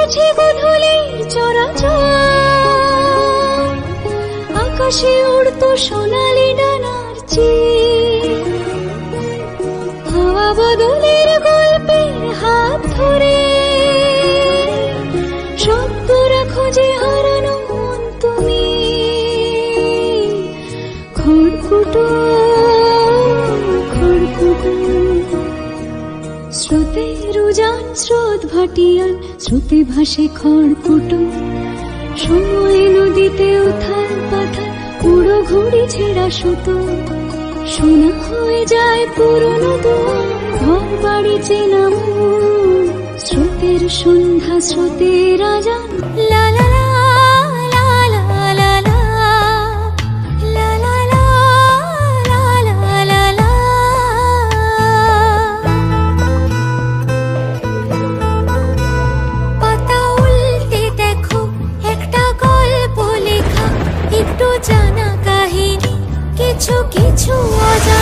বোঝে গোধূলির চরাচর, আকাশে উড়তো সোনালি ডানার চিল। হাওয়া বদলের গল্পের হাত ধরে শব্দরা খোঁজে হারানো মন তুমি। খড়কুটো খড়কুটো স্রোতের উজান স্রোত ভাটিয়ান, স্রোতে ভাসে খড়কুটো। সময় নদীতে উথাল পাথাল, পুরো ঘুড়ি ছেঁড়া সুতো। শোনা হয়ে যায় পুরনো দুয়ার, ঘর বাড়ি চেনা মন। স্রোতের সন্ধ্যা স্রোতের আজান, লা লা লা লা লা লা লা, লা লা লা লা লা লা লা। পাতা উল্টে দেখো একটা গল্প লেখা, একটু জানা কাহিনী, কিছু কিছু অজানা।